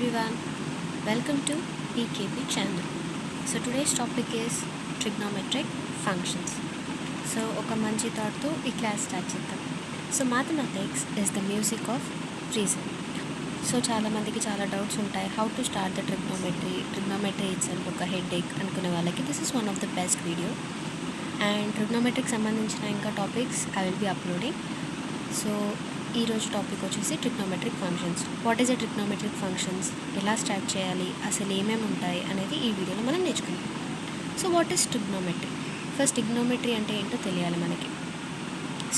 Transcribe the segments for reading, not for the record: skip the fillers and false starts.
everyone, welcome to EKP channel. So today's topic is trigonometric functions. So ఒక మంచి థాట్తో ఈ క్లాస్ స్టార్ట్ చేద్దాం. So mathematics is the music of reason. So చాలామందికి చాలా doubts ఉంటాయి, how to start the trigonometry itself ఒక headache అనుకునే వాళ్ళకి this is one of the best video. And ట్రిగ్నోమెట్రీకి సంబంధించిన ఇంకా topics I will be uploading. So ఈరోజు టాపిక్ వచ్చేసి trigonometric functions. What is a trigonometric functions, ఎలా స్టార్ట్ చేయాలి, అసలు ఏమేమి ఉంటాయి అనేది ఈ వీడియోలో మనం నేర్చుకుందాం. So what is trigonometry? First trigonometry అంటే ఏంటో తెలియాలి మనకి.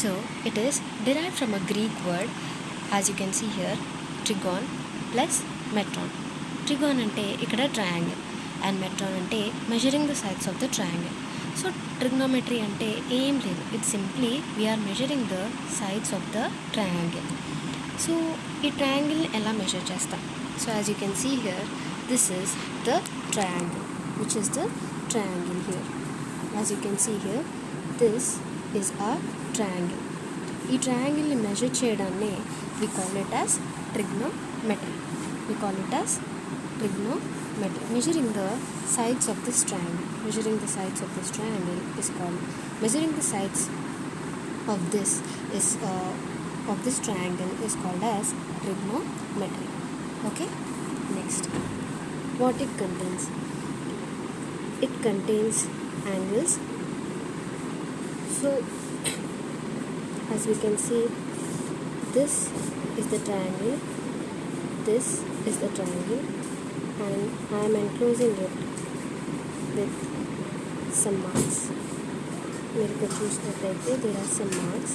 So it is derived from a Greek word, as you can see here, trigon plus metron. Trigon అంటే ఇక్కడ ట్రయాంగిల్ అండ్ మెట్రాన్ అంటే measuring the sides of the triangle. So trigonometry అంటే ఏం లేదు, it's simply we're measuring the sides of the triangle. So ఈ ట్రయాంగిల్ని ఎలా measure చేస్తాం? So as you can see here, this is the triangle, which is the triangle here. As you can see here, this is a triangle. ఈ ట్రయాంగిల్ని measure చేయడాన్ని we call it as trigonometry. We call it as trigonometry. Measuring the sides of this triangle. Measuring the sides of this triangle is called. Measuring the sides of this is of this triangle is called as trigonometry. Okay. Next, what it contains? It contains angles. So, as we can see, this is the triangle. This is the triangle. And I am enclosing it with some marks. మీరు ఇక్కడ చూసినట్లయితే there are some marks.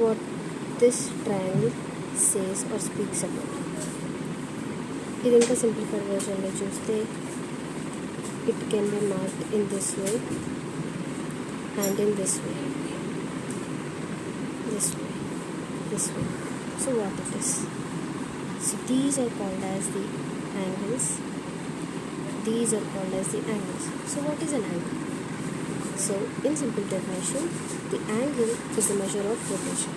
What this triangle says or speaks about. ఇది ఇంకా simplified వర్షన్లో చూస్తే it can be marked in this way and in this way. This way. This way. So what it is? So these are called as the angles. These are called as the angles. So what is an angle? So in simple definition, the angle is the measure of rotation.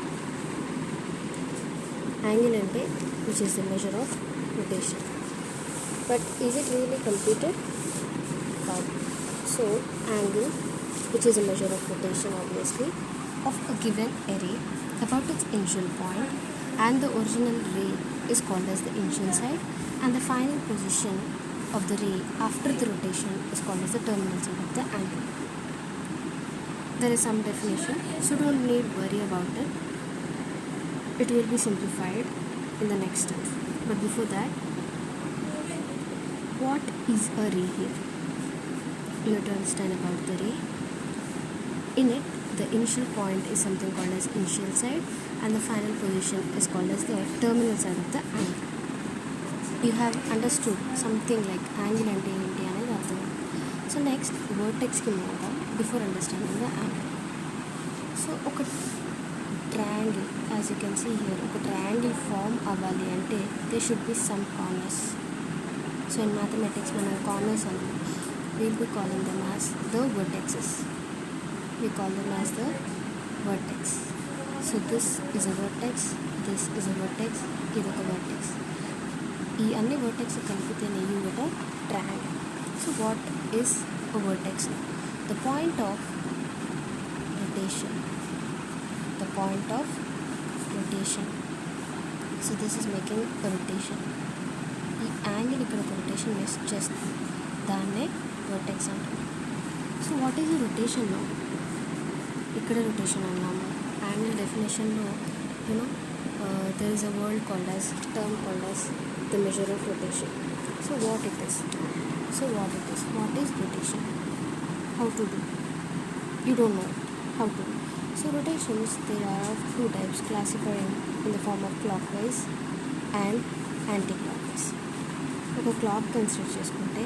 Angle ante which is the measure of rotation. But is it really computed? No. So angle, which is a measure of rotation obviously, of a given array about its initial point, and the original ray is called as the initial side, and the final position of the ray after the rotation is called as the terminal side of the angle. There is some definition, so don't need worry about it. It will be simplified in the next step. But before that, what is a ray here? You have to understand about the ray. In it, the initial point is something called as initial side, and the final position is called as the terminal side of the angle. You have understood something like angle ante enti anedi artham. So next, vertex ki move avadam before understanding the angle. So oka triangle, as you can see here, oka triangle form avvali ante there should be some corners. So in mathematics manam corners anam, we will be calling them as the vertices. We call them as the vertex. So this is a vertex, this is a vertex, ఇది ఒక vertex. ఈ అన్ని vertex కలిపితేనే you get a triangle. So what is a vertex now? The point of rotation. The point of rotation. So this is making a rotation. ఈ angle ఇక్కడ ఒక rotation చేస్తుంది, దాన్నే vertex అంటారు. So what is the rotation now? ఇక్కడ rotation అన్నాము. Angle డెఫినేషన్లో there is a term called as the measure of rotation. So what it is? What is rotation? How to do? You don't know how to do. So rotations, there are of two types, classified in the form of clockwise and anti-clockwise. ఒక clock consider చేసుకుంటే,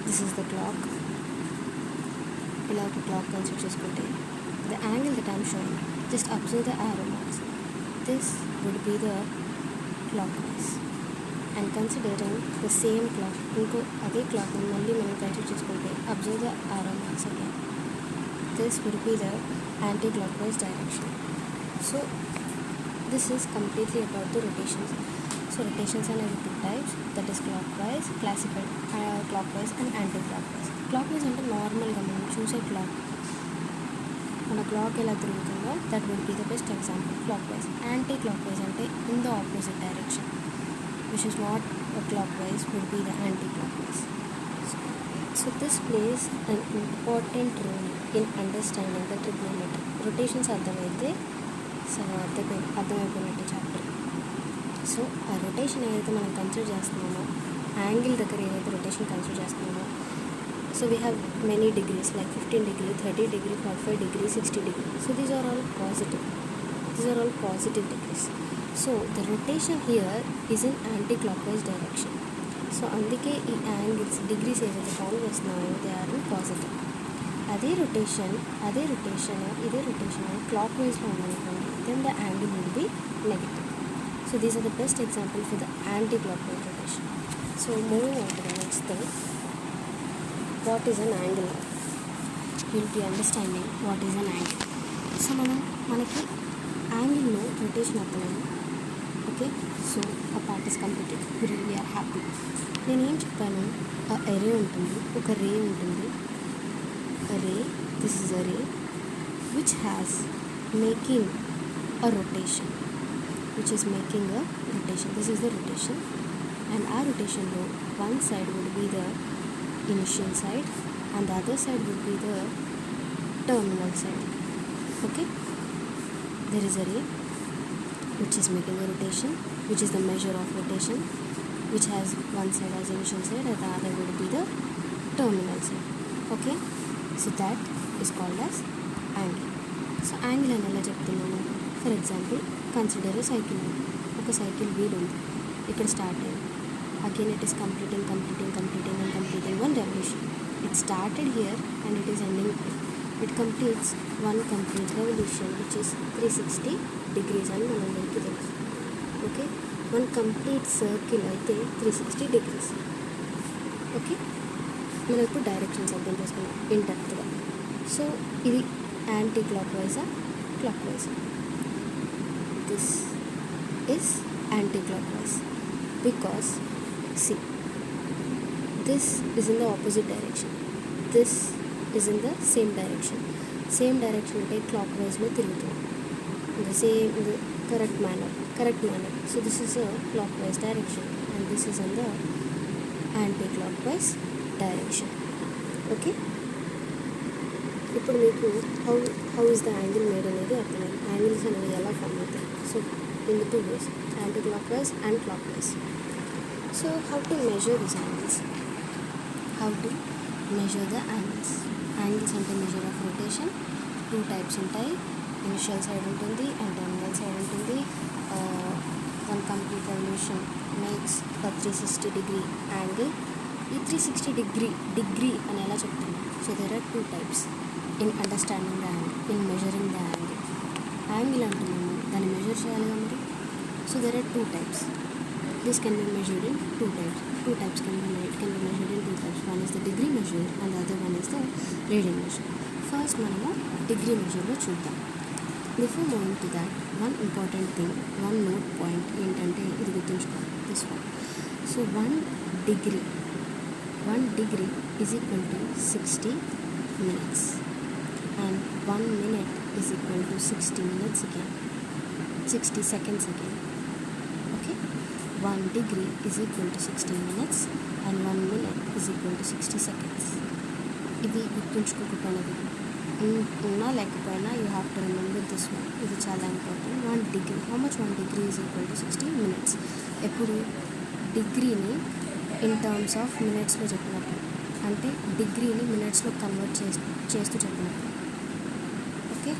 this is the clock. ఇలా ఒక clock consider చేసుకుంటే, the angle that I am showing, just observe the arrow marks. This would be the clockwise. And considering the same clock, ఇంకో అదే clock మళ్ళీ మనం consider చేసుకుంటే, observe the arrow marks again. This would be the anti-clockwise direction. So this is completely about the rotations. So rotations అనేవి two types, that is clockwise, classified clockwise and anticlockwise. Clock wise అంటే నార్మల్గా మనం చూసే clock, మన clock ఎలా తిరుగుతుందో that would be the best example clockwise. Anti clock wise అంటే in the opposite direction, which is not clockwise, would be the anticlockwise. So this plays an important role in understanding the trigonometry. Rotations అర్థమైతే అర్థమైపోయినట్టు chapter. So ఆ rotation ఏదైతే మనం consider చేస్తున్నామో, angle దగ్గర ఏదైతే rotation consider చేస్తున్నామో, so we have many degrees like 15 degree, 30 degree, 45 degree, 60 degree. So these are all positive. These are all positive degrees. So the rotation here is in anti-clockwise direction. So అందుకే ఈ angles degrees ఏవైతే count చేస్తున్నాయో they are in positive. ఇదే rotation క్లాక్ వైజ్లో ఉందనుకోండి, then the angle will be negative. So these are the best example for the anticlockwise rotation. So moving on to the next thing, what is an angle? You'll be understanding what is an angle. సో మనకి యాంగిల్లో rotation అర్థమైంది. Okay, so ఆ part is completed, really are happy. నేను ఏం చెప్పాను, a ray ఉంటుంది, ఒక రే ఉంటుంది, ray, this is a ray which has making a rotation, which is making a rotation. This is the rotation, and ఆ రొటేషన్లో one side would be the initial side and the other side would be the terminal side. Okay, there is a ray which is making a rotation, which is the measure of rotation, which has one side as initial side and the other would be the terminal side. Okay, so that is called as angle. So angle అని ఎలా చెప్తున్నాను, for example consider A cycle. ఒక cycle wheel ఉంది, ఇక్కడ start అయింది. Again it is completing one revolution. It started here and it is ending here. It completes one complete revolution which is 360 degrees అని మనందరికీ తెలుసు. ఓకే, వన్ కంప్లీట్ సర్కిల్ అయితే 360 degrees. Okay, మనం ఇప్పుడు directions అర్థం చేసుకున్నాం ఇన్ డెప్త్గా. సో ఇది యాంటీ క్లాక్ వైజా, క్లాక్ వైజా? This is anticlockwise because see, this is in the opposite direction, this is in the same direction. Same direction అంటే clockwise లో తిరుగుతుంది, in the same, in the correct manner. So this is a clockwise direction and this is in the anti-clockwise direction. Okay, ఇప్పుడు మీకు how is the angle made అనేది అర్థమైంది. Angles అనేవి ఎలా form అవుతాయి. So in the two ways, anti-clockwise and clockwise. So how to measure these angles? How to measure the angles? Angles అంటే measure of rotation, two types ఉంటాయి. Initial side ఉంటుంది and terminal side ఉంటుంది. One complete revolution makes 360 degree angle. ఈ 360 degree అని ఎలా చెప్తున్నాం? So there are two types in understanding the angle, in measuring the angle. Angle అంటున్నాము, దాన్ని measure చేయాలిగా మరి. So there are two types. This can be measured in two types. Two types can be measured in two types. One is the degree measure and the other one is the radian measure. First మనము degree measureలో చూద్దాం. Before moving to that, one important thing, one note point ఏంటంటే ఇది గుర్తుంచుకోవాలి, this one. So 1 degree is equal to 60 minutes and 1 minute is equal to 60 minutes again, 60 seconds again. 1 degree is equal to 60 minutes and 1 minute is equal to 60 seconds. ఇది గుర్తుంచుకోకపోయినది ఉన్నా లేకపోయినా you have to remember this one. ఇది చాలా important. 1 degree, how much 1 degree is equal to 60 minutes. ఎప్పుడు డిగ్రీని in terms of మినిట్స్లో చెప్పినప్పుడు, అంటే డిగ్రీని మినిట్స్లో కన్వర్ట్ చేస్తూ చెప్పినప్పుడు. Okay,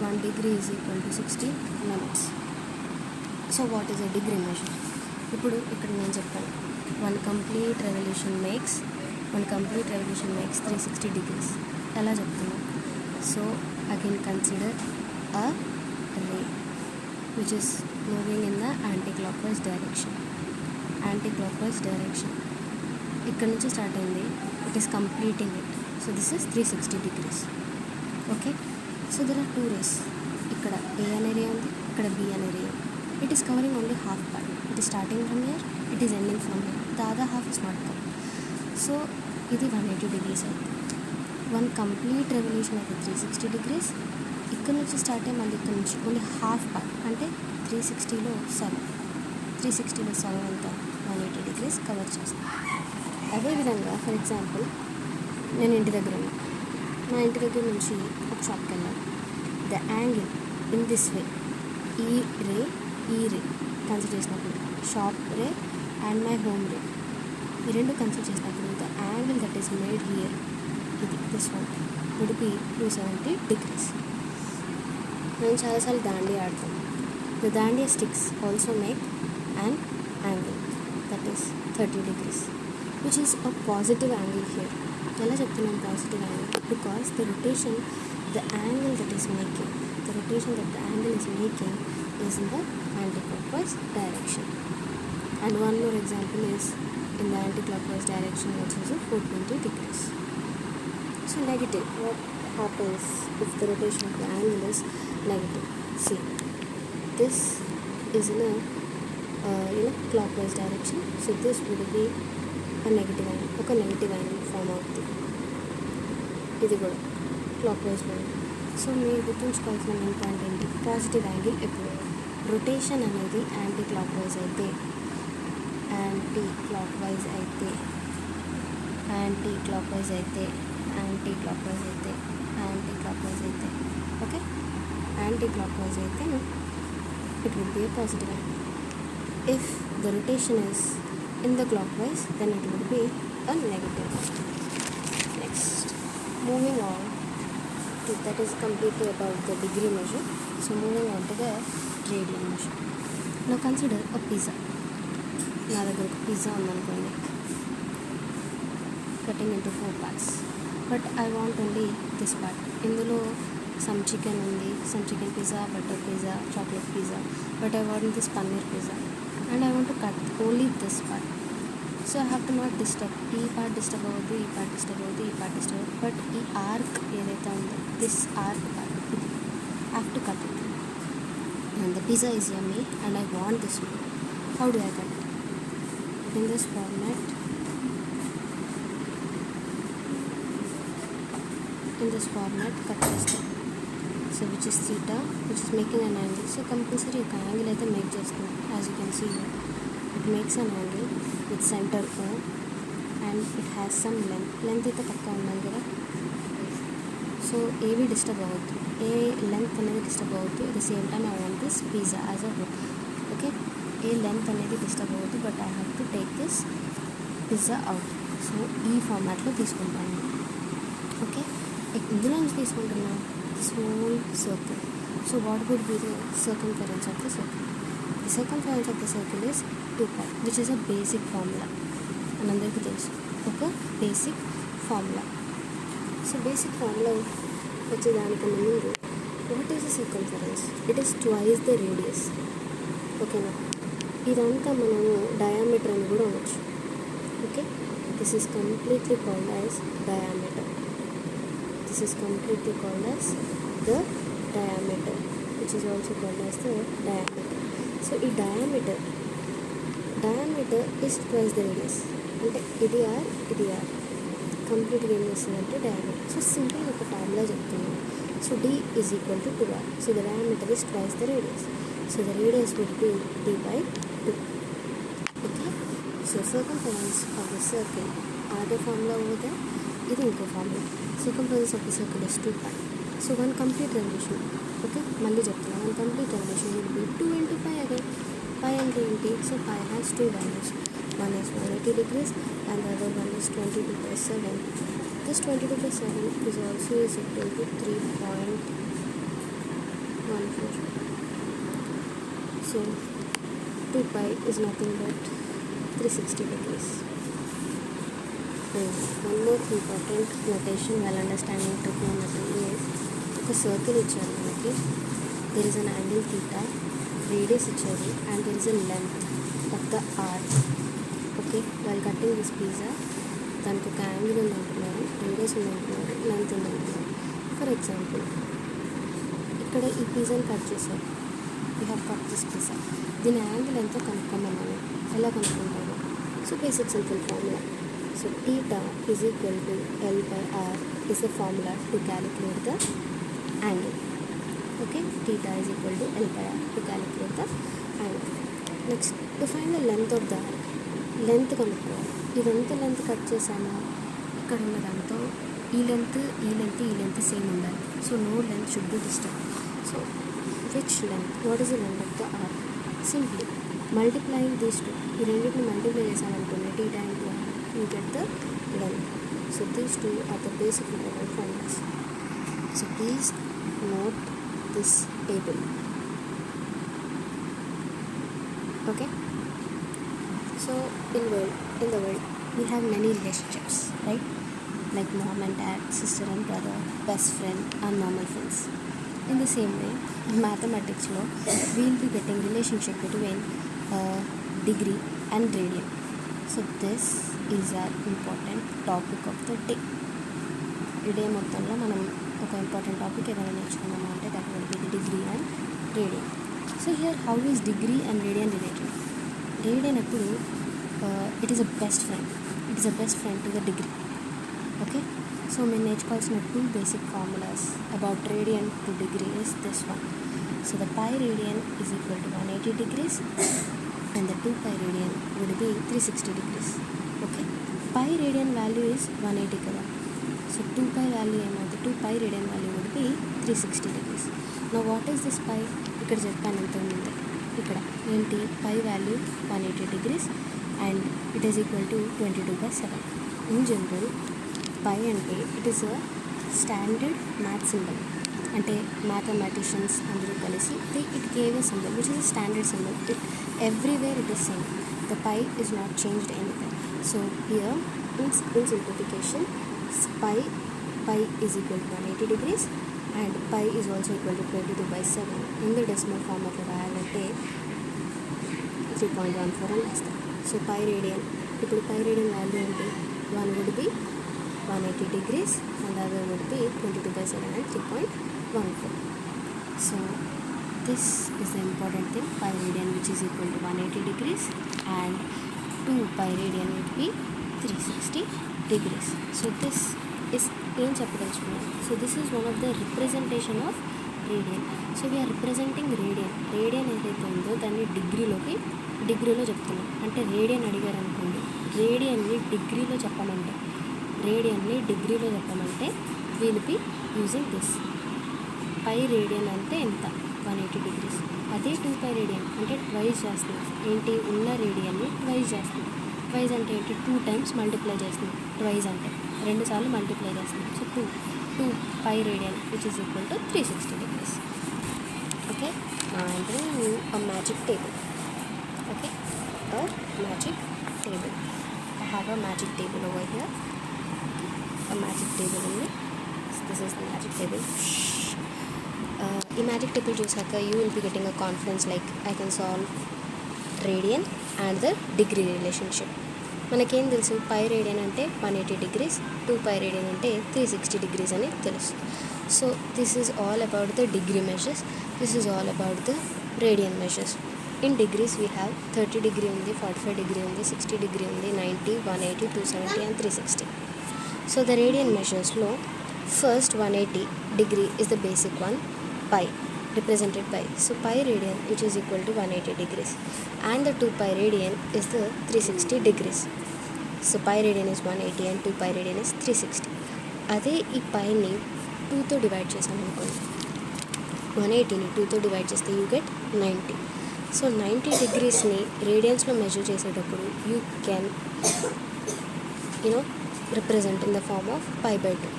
1 degree is equal to 60 minutes. So what is a degree measure? ఇప్పుడు ఇక్కడ నేను చెప్పాను, one complete revolution makes 360 degrees. ఎలా చెప్తున్నాను? So again consider a ray which is moving in the anticlockwise direction. ఇక్కడ నుంచి స్టార్ట్ అయింది, it is completing it. So this is 360 degrees. Okay, so there are 2 rays. ఇక్కడ A అనే రే ఉంది, ఇక్కడ B అనే రే ఉంది. It is covering only half part. it is starting from here, it is ending from here, the other half is not come. So ఇది 180 degrees అవుతుంది. One complete revolution అయితే 360 degrees. ఇక్కడ నుంచి స్టార్ట్ అయ్యి మళ్ళీ ఇక్కడ నుంచి ఓన్లీ హాఫ్ పార్ట్ అంటే 360లో సగం అంతా 180 degrees కవర్ చేస్తాను. అదేవిధంగా ఫర్ ఎగ్జాంపుల్ నేను ఇంటి దగ్గర ఉన్నాను, మా ఇంటి దగ్గర నుంచి ఒక షాప్కి వెళ్ళాను. The angle in this way, ఈ రే కన్సిడర్ చేసినప్పుడు, shop ray and my home ray, ఈ రెండు కన్సిడర్ చేసినప్పుడు the angle that is made here, ఇది this one would be 270 degrees. నేను చాలాసార్లు దాండి ఆడతాను. The Dandiya sticks also make and angle that is 30 degrees, which is a positive angle here. ఎలా చెప్తున్నాను positive angle? Because the rotation, the angle that is making, the rotation that the angle is making is in the anticlockwise direction. And one more example is in the anti-clockwise direction, which is 420 degrees. So negative, what happens if the rotation of the angle is negative? See, this is in a clockwise direction, so this would be a negative angle, ఒక negative angle form అవుతుంది. ఇది కూడా clockwise angle. So మీరు గుర్తుంచుకోవాల్సిన main point ఏంటి? Positive angle ఎప్పుడు rotation అనేది anti clockwise అయితే యాంటీ క్లాక్వైజ్ అయితే ఓకే, యాంటీ క్లాక్వైజ్ అయితే it would be a positive angle. If the rotation is in the clockwise, then it would be a negative angle. Next, moving on to, that is completely about the degree measure. So moving on to the radian measure. Now consider a pizza. నా దగ్గర ఒక pizza ఉందనుకోండి, cutting into 4 parts, but I want only this part. ఇందులో some chicken ఉంది, some chicken pizza, butter pizza, chocolate pizza, but I want this paneer pizza and I want to cut only this part. So I have to not disturb, ఈ part disturb అవ్వద్దు, ఈ part disturb అవ్వద్దు, ఈ part disturb అవ్వద్దు, but ఈ arc ఏదైతే ఉందో, this arc part, ఇది I have to cut it. And the pizza is yummy and I want this one. How do I cut it? In this format cut చేస్తాం. సో which is theta, which is making an angle. సో compulsory ఒక angle అయితే make చేస్తున్నాం. As you can see it makes an angle with centre O and it has some length అయితే పక్కా ఉండాలి కదా. సో ఏవి డిస్టర్బ్ అవ్వద్దు, ఏ లెంత్ అనేది డిస్టర్బ్ అవ్వద్దు. At the same time I want this pizza as a whole. Okay, a length అనేది డిస్టర్బ్ అవ్వద్దు, but I have to take this pizza out. So ఈ ఫార్మాట్లో తీసుకుంటాను. ఓకే, ఇందులో నుంచి తీసుకుంటున్నాను small circle. So what would be the circumference of the circle? The circumference of the circle is 2π, which is a basic formula. మనందరికీ తెలుసు ఒక basic formula. So basic formula వచ్చే దానికన్నా ముందు, what is the circumference? It is twice the radius. ఓకేనా, ఇదంతా మనము diameter అని కూడా అనొచ్చు. Okay, this is completely called as diameter. This is completely called as the diameter, which is also called as the diameter. So ఈ diameter is twice the radius. అంటే ఇది r కంప్లీట్గా ఏం చేస్తుందంటే diameter. సో సింపుల్గా ఒక ఫార్ములా చెప్తున్నాను. So d is equal to 2r. So the diameter is twice the radius. So the radius would be d by 2. Okay, so circumference of the circle, other formula over there, ఇది ఇంకో formula. circumference of the circle is 2π. So one complete revolution, okay, మళ్ళీ చెప్తున్నా, one complete revolution will be 2 into pi again. Pi అంటే ఏంటి? So pi has two values. One is 180 degrees and the other one is 22/7. This 22/7 is also is equal to 3.14. So 2π is nothing but 360 degrees. One more important notation while understanding trigonometry is, ఒక circle ఇచ్చారు మనకి, there is an angle theta, radius ఇచ్చారు, and there is a length of the arc. Okay, while cutting this pizza, దానికి ఒక angle ఉందంటున్నారు, radius ఉందంటున్నారు, length ఉందంటున్నారు. For example ఇక్కడ ఈ పిజ్జాని కట్ చేశారు, you have cut this pizza, దీని యాంగిల్ ఎంతో కనుక్కోమన్నాను. ఎలా కనుక్కుంటారు? So basic simple formula. So theta is equal to L by R is a formula to calculate the angle. Okay, theta is equal to L by R to calculate the angle. Next, to find the length of the arc, length కనుక్కోవాలి. ఇదంతా length cut చేసాము, ఇక్కడ ఉన్న దాంతో ఈ length same ఉండాలి. So no length should be disturb. So which length, what is the length of the arc? Simply multiplying these two, ఈ రెండింటిని మల్టిప్లై చేసామనుకోండి, theta into r, you get the length. So these two are the basic important formulas. So please note this table. Okay. So in the world we have many relationships, right? Like mom and dad, sister and brother, best friend, and normal friends. In the same way, in mathematics law, we will be getting relationship between degree and radian. So this is our important topic of the day. ఈ day మొత్తంలో మనం ఒక important topic ఏదైనా నేర్చుకున్నాము అంటే that will be the degree and radian. So here how is degree and radian related? Radian ఎప్పుడు it is a best friend to the degree. Okay, so మేము నేర్చుకోవాల్సిన 2 basic formulas about radian to degree is this one. So the pi radian is equal to 180 degrees and the 2 pi radian would be 360 degrees. Okay, pi radian value is 180 kada. So 2 pi value ఏమవుతుంది? 2 pi radian value would be 360 degrees. Now what is this pi? ఇక్కడ చెప్పాను ఎంత ఉంది, ఇక్కడ ఏంటి pi value 180 degrees and it is equal to 22/7. In general, pi అంటే it is a standard math symbol. అంటే mathematicians అందరూ కలిసి it gave a symbol which is a standard symbol. It everywhere it is same. The pi is not changed anything. So here in simplification pi is equal to 180 degrees and pi is also equal to 22/7. In the decimal format రాయాలంటే 3.14 అని వేస్తాం. So pi radian, ఇప్పుడు పై radian value ఏంటి? 1 would be 180 degrees and the other would be 22/7 and 3.14. So this is the important thing, pi radian which is equal to 180 degrees and 2 pi radian would be 360 degrees. So this is ఏం చెప్పదలుచుకున్నాను. So this is one of the representation of radian. So we are representing radian ఏదైతే ఉందో దాన్ని డిగ్రీలో చెప్తున్నాం. అంటే radian అడిగారు అనుకోండి, రేడియన్ని డిగ్రీలో చెప్పమంటే will be using this. Pi radian అంటే ఎంత? 180 degrees. అదే 2 pi రేడియన్ అంటే ట్వైస్ చేస్తున్నాం. ఏంటి? ఉన్న రేడియన్ని ట్వైస్ చేస్తున్నాం. ట్వైస్ అంటే ఏంటి? 2 times మల్టిప్లై చేస్తున్నాం. ట్వైస్ అంటే 2 సార్లు మల్టిప్లై చేస్తున్నాం. So 2 pi radian which is equal to 360 degrees. Okay, and a magic table. Okay, a magic table. I have a magic table over here. A magic table only. This is the magic table. ఈ magic table చూసాక you will be getting a confidence like I can solve radian and the degree relationship. మనకేం తెలుసు? పై radian అంటే 180 degrees, 2 pi radian అంటే 360 degrees అని తెలుసు. So this is all about the degree measures. This is all about the radian measures. In degrees we have 30 degree ఉంది, 45 degree ఉంది, 60 degree ఉంది, 90, 180, 270 and 360. So the radian measuresలో first 180 degree is the basic one, pi represented by. So pi radian which is equal to 180 degrees and the 2 pi radian is the 360 degrees. So pi radian is 180 and 2 pi radian is 360. అదే ఈ పైని 2తో divide చేసాం అనుకోండి, 180ని 2తో divide చేస్తే you get 90. So 90 degreesని రేడియన్స్లో measure చేసేటప్పుడు you can represent in the form of π/2.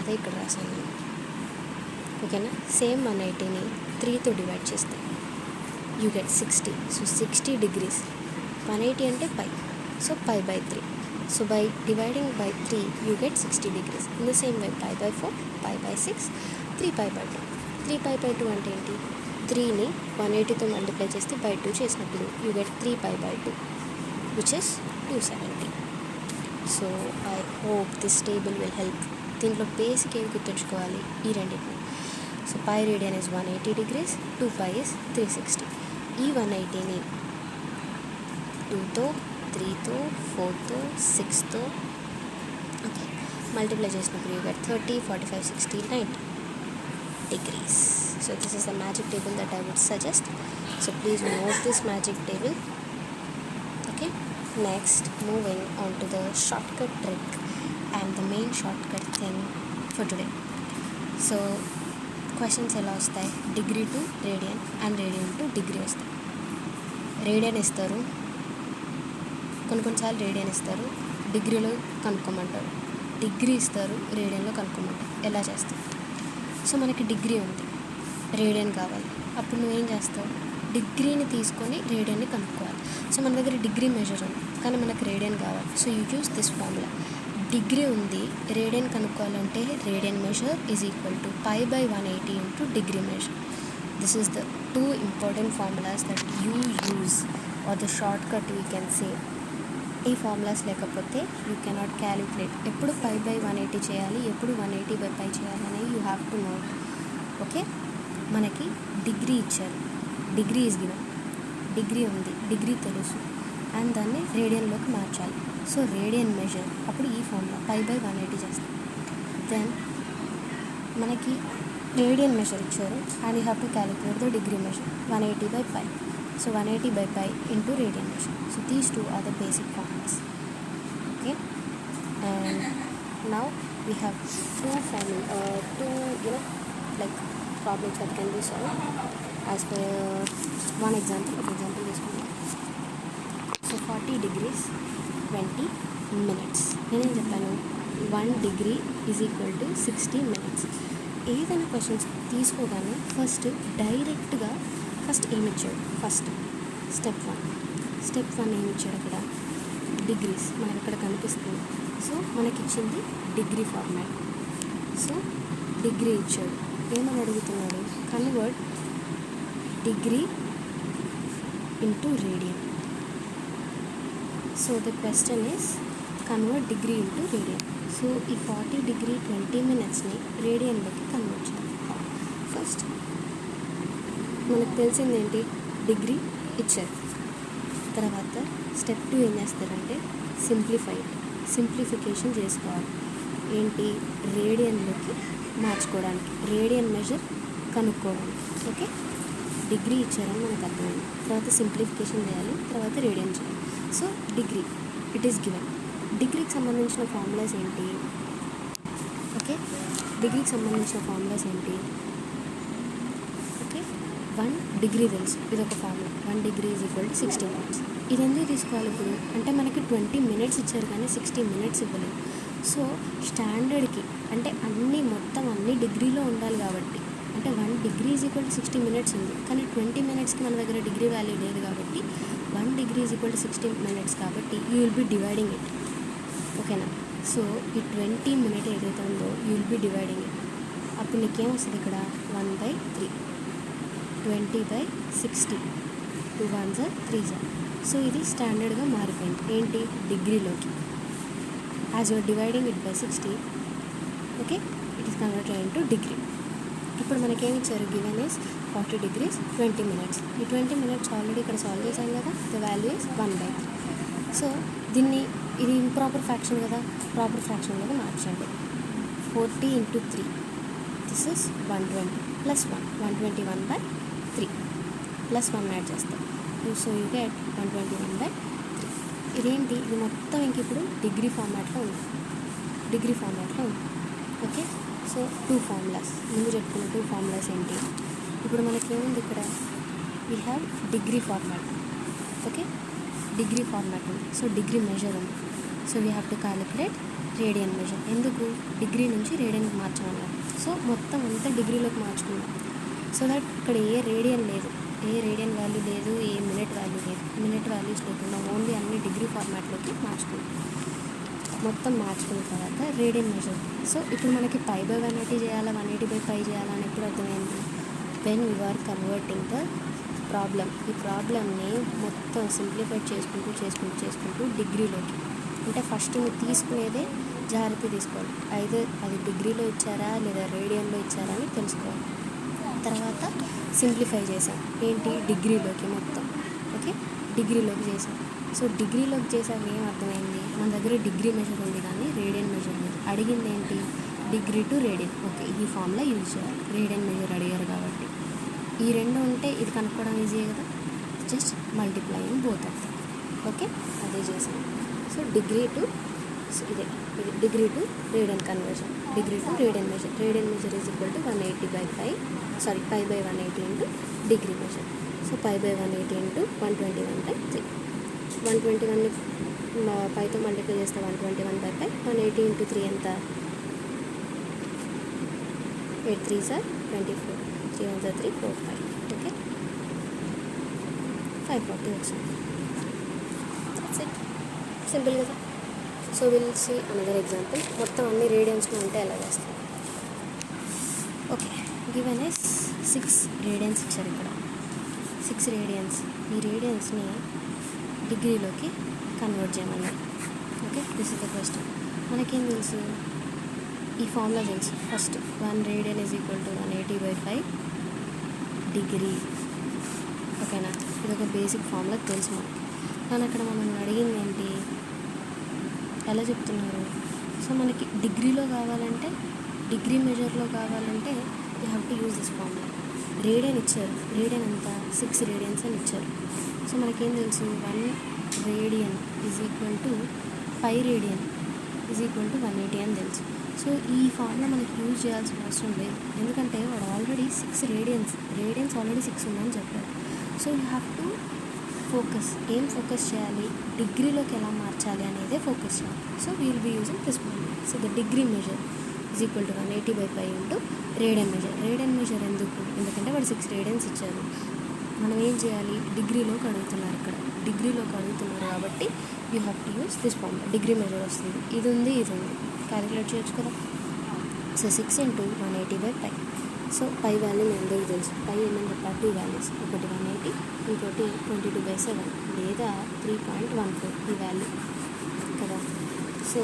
అదే ఇక్కడ రాశాను నేను. ఓకేనా? సేమ్ 180ని 3తో డివైడ్ చేస్తే యూ గెట్ 60. So 60 degrees. 180 అంటే pi, so π/3. So by dividing by 3 you get 60 degrees. In the same way π/4, π/6, 3π/2. 3π/2 అంటే ఏంటి? 3ని 180తో మల్టిప్లై చేస్తే బై 2 చేసినప్పుడు you get 3π/2 which is 270. So I hope this table will help. దీంట్లో basic ఏం గుర్తుంచుకోవాలి? ఈ రెండింటిని. So pi radian is 180 degrees, 2 pi is 360. ఈ 180ని 2తో 3తో 4తో 6తో ఓకే మల్టిప్లై చేసినప్పుడు you get 30, 45, 60, 90 degrees. So this is the magic table that I would suggest. So please note this magic table. Okay, next moving on to the shortcut trick and the main shortcut thing for today. So questions ఎలా వస్తాయి, degree to radian and radian to degree వస్తాయి. Radian ఇస్తారు, కొన్నిసార్లు radian ఇస్తారు, డిగ్రీలో కనుక్కోమంటారు, degree ఇస్తారు, రేడియన్లో కనుక్కోమంటారు. ఎలా చేస్తావు? సో మనకి డిగ్రీ ఉంది, రేడియన్ కావాలి. అప్పుడు నువ్వేం చేస్తావు? డిగ్రీని తీసుకొని రేడియన్ని కనుక్కోవాలి. సో మన దగ్గర డిగ్రీ మెజర్ ఉంది కానీ మనకు రేడియన్ కావాలి. So you use this formula. Degree ఉంది, రేడియన్ కనుక్కోవాలంటే radian measure is equal to π/180 into degree measure. This is the 2 important formulas that you use or the shortcut we can say. ఈ formulas లేకపోతే you cannot calculate. ఎప్పుడు π/180 చేయాలి, ఎప్పుడు 180/π చేయాలి అనేది you have to know. Okay, మనకి degree ఇచ్చారు, degree is given, degree ఉంది, డిగ్రీ తెలుసు అండ్ దాన్ని రేడియన్లోకి మార్చాలి. సో రేడియన్ మెజర్ అప్పుడు ఈ ఫార్ములా π/180 చేస్తాం. దెన్ మనకి రేడియన్ మెజర్ ఇచ్చారు and you have to calculate the degree measure 180/π. So 180/π into radian measure. So these two are the basic formulas. Okay, and now we have two like problems that can be solved as per one example. For example, this one. So 40 degrees 20 minutes. నేను చెప్పాను 1 degree is equal to 60 minutes. ఏదైనా questions తీసుకోగానే first డైరెక్ట్గా first ఏమి ఇచ్చాడు, first step one ఏమి ఇచ్చాడు అక్కడ డిగ్రీస్ మనకి ఇక్కడ కనిపిస్తుంది. సో మనకి ఇచ్చింది డిగ్రీ ఫార్మాట్. సో డిగ్రీ ఇచ్చాడు, ఏమని అడుగుతున్నాడు? Convert degree into radian. So the question is convert degree into radian. So ఈ 40 degree 20 minutesని రేడియన్లోకి కన్వర్ట్ చేయాలి. ఫస్ట్ మనకు తెలిసింది ఏంటి, డిగ్రీ ఇచ్చారు. తర్వాత స్టెప్ 2 ఏం చేస్తారంటే సింప్లిఫికేషన్ చేసుకోవాలి. ఏంటి, రేడియన్లోకి మార్చుకోవడానికి, రేడియన్ మెజర్ కనుక్కోవడానికి. ఓకే, డిగ్రీ ఇచ్చారని మనకు అర్థమైంది. తర్వాత సింప్లిఫికేషన్ చేయాలి, తర్వాత రేడియన్ చేయాలి. So degree it is given. డిగ్రీకి సంబంధించిన ఫార్ములాస్ ఏంటి? ఓకే, డిగ్రీకి సంబంధించిన ఫార్ములాస్ ఏంటి? 1 degree తెలుసు, ఇది ఒక formula. 1 degree is equal to 60 minutes. ఇది ఎందుకు తీసుకోవాలి ఇప్పుడు అంటే మనకి 20 minutes ఇచ్చారు కానీ 60 minutes ఇవ్వలేదు. సో స్టాండర్డ్కి అంటే మొత్తం అన్ని డిగ్రీలో ఉండాలి కాబట్టి, అంటే 1 degree is equal to 60 minutes ఉంది కానీ 20 minutesకి మన దగ్గర డిగ్రీ వాల్యూ లేదు కాబట్టి 1 degree is equal to 60 minutes కాబట్టి you will B dividing it. ఓకేనా? సో ఈ 20 minute ఏదైతే ఉందో you will B dividing it. అప్పుడు నీకేం వస్తుంది ఇక్కడ 1/3, 20/60, 2 1s are 3s are. So ఇది స్టాండర్డ్గా మారిపోయింది ఏంటి, డిగ్రీలోకి. As you're dividing it by 60, okay, it is converted into degree. ఇప్పుడు మనకేమి ఇచ్చారు, గివెన్ ఈస్ 40 degrees 20 minutes. ఈ 20 minutes ఆల్రెడీ ఇక్కడ సాల్వ్ చేశాం కదా, ద వాల్యూ ఈస్ 1/3. సో దీన్ని ఇది ఇంప్రాపర్ ఫ్రాక్షన్ కదా, ప్రాపర్ ఫ్రాక్షన్లోకి మార్చండి. 40 into 3, దిస్ ఇస్ 120 ప్లస్ 1, 121/3 ప్లస్ 1 యాడ్ చేస్తాం. So you get 121/3. ఇదేంటి, ఇది మొత్తం ఇంక ఇప్పుడు డిగ్రీ ఫార్మాట్లో ఉంది. ఓకే, సో 2 formulas ముందు చెప్పుకున్న 2 formulas ఏంటి? ఇప్పుడు మనకి ఏముంది ఇక్కడ, we have degree format. Okay, degree format ఉంది. సో డిగ్రీ మెజర్ ఉంది. So we have to calculate radian measure. ఎందుకు, డిగ్రీ నుంచి రేడియన్కి మార్చామన్నారు. సో మొత్తం అంతా డిగ్రీలోకి మార్చుకున్నాం. సో దట్ ఇక్కడ ఏ రేడియన్ లేదు, ఏ రేడియన్ వాల్యూ లేదు, ఏ మినిట్ వాల్యూ లేదు, మినిట్ వాల్యూస్ లేకుండా ఓన్లీ అన్ని డిగ్రీ ఫార్మాట్లోకి మార్చుకున్నాం. మొత్తం మార్చుకున్న తర్వాత రేడియన్ మెజర్. సో ఇప్పుడు మనకి π/180 చేయాలా, 180/π చేయాలా అని ఎప్పుడు అర్థమైంది, when you are converting the problem. ఈ ప్రాబ్లమ్ని మొత్తం సింప్లిఫై చేసుకుంటూ డిగ్రీలోకి, అంటే ఫస్ట్ నువ్వు తీసుకునేదే జాగ్రత్త తీసుకోవాలి. అయితే అది డిగ్రీలో ఇచ్చారా లేదా రేడియన్లో ఇచ్చారా అని తెలుసుకోవాలి. తర్వాత సింప్లిఫై చేసాం ఏంటి, డిగ్రీలోకి మొత్తం. ఓకే, డిగ్రీలోకి చేసాం. సో డిగ్రీలోకి చేసాక ఏం అర్థమైంది, మన దగ్గర డిగ్రీ మెజర్ ఉంది కానీ రేడియన్ మెజర్ లేదు. అడిగింది ఏంటి, డిగ్రీ టు రేడియన్. ఓకే, ఈ ఫార్ములా యూజ్ చేయాలి. రేడియన్ మెజర్ అడిగారు కాబట్టి ఈ రెండు ఉంటే ఇది కనుక్కోవడం ఈజీయే కదా, just multiplying both of them. Okay, అదే చేసాం. సో డిగ్రీ టు ఇది degree to radian conversion, degree to radian measure. Radian measure is equal to 180/5, sorry π/180 into degree measure. So π/180 into 121/3. 121ని పైతో మల్టిప్లై చేస్తే 121/5. 180 ఇంటూ 3 ఎంత, 8 3s are 24, 3 1s are 3, 4 5. Okay, 540 వచ్చింది. That's it, simple కదా. So will see another example. మొత్తం అన్ని రేడియన్స్లో ఉంటే ఎలా చేస్తాం. ఓకే, గివెన్ ఎస్ 6 రేడియన్స్ ఇచ్చారు ఇక్కడ. 6 రేడియన్స్. ఈ రేడియన్స్ని డిగ్రీలోకి కన్వర్ట్ చేయమన్నారు. Okay, this is the question. మనకేం తెలుసు, ఈ ఫార్ములా తెలుసు. First 1 radian is equal to 180/5 degree. ఓకేనా, ఇది ఒక బేసిక్ ఫార్ములా తెలుసు మనకి. కానీ అక్కడ మనం అడిగింది ఏంటి, ఎలా చెప్తున్నారు. సో మనకి డిగ్రీలో కావాలంటే, డిగ్రీ మెజర్లో కావాలంటే you have to use this formula. Radian ఇచ్చారు, రేడియన్ అంతా 6 రేడియన్స్ అని ఇచ్చారు. సో మనకేం తెలుసు, 1 radian is equal to 5 radian is equal to 180 అని తెలుసు. సో ఈ ఫార్ములా మనకి యూజ్ చేయాల్సిన అవసరం లేదు, ఎందుకంటే వాడు ఆల్రెడీ 6 రేడియన్స్ ఆల్రెడీ 6 ఉందని చెప్పారు. So you have to focus. ఏం ఫోకస్ చేయాలి, డిగ్రీలోకి ఎలా మార్చాలి అనేదే ఫోకస్ చేయాలి. So will be using this formula. So the degree measure is equal to 180/5 into radian measure. Radian measure ఎందుకంటే వాడు 6 రేడియన్స్ ఇచ్చారు. మనం ఏం చేయాలి, డిగ్రీలోకి అడుగుతున్నారు. ఇక్కడ డిగ్రీలోకి అడుగుతున్నారు కాబట్టి you have to use this formula. Degree measure వస్తుంది, ఇది ఉంది క్యాలిక్యులేట్ చేయొచ్చు కదా. So 6 into 180/5. So pi value మీ అందరికీ తెలుసు. పై ఏమని చెప్పారు, 2 వాల్యూస్, ఒకటి 180, ఇంకోటి 22/7 లేదా 3.14 ఈ వాల్యూ కదా. సో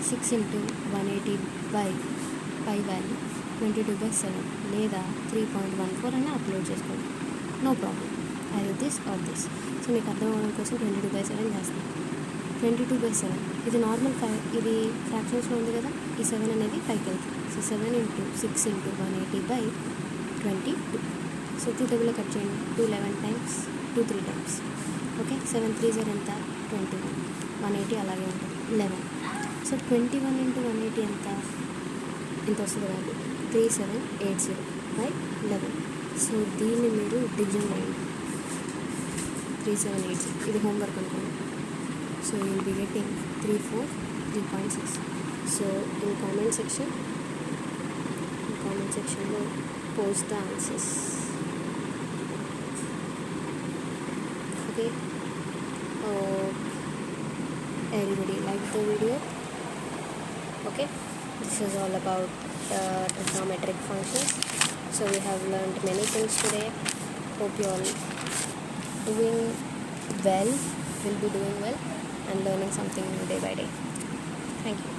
6 ఇంటూ 180/5 వాల్యూ 22/7 లేదా 3.14 అని అప్లోడ్ చేసుకోండి, no problem. I this or this. సో మీకు అర్థం అవ్వడం కోసం 22/7 చేస్తాను. 22/7 ఇది నార్మల్ 5, ఇది ఫ్రాక్షన్స్లో ఉంది కదా, ఈ 7 అనేది 5కి వెళ్తుంది. So 7 into 6 into 180/22. సో 2 టేబుల్లో కట్ చేయండి, 2 11 టైమ్స్, 2 3 టైమ్స్. ఓకే, 7 3s ఎంత, 21. 180 అలాగే ఉంటుంది, 11. సో 21 ఇంటూ 180 ఎంత వస్తుంది వాల్యూ, 3780/11. సో దీన్ని మీరు డివిజన్ చేయండి, 3780. ఇది హోంవర్క్ అనుకోండి. So you will be getting 343.6. So in comment సెక్షన్లో post the answers. Okay, everybody like the video. Okay, this is all about trigonometric functions. So we have learned many things today. Hope you all doing well, will be doing well and learning something new day by day. Thank you.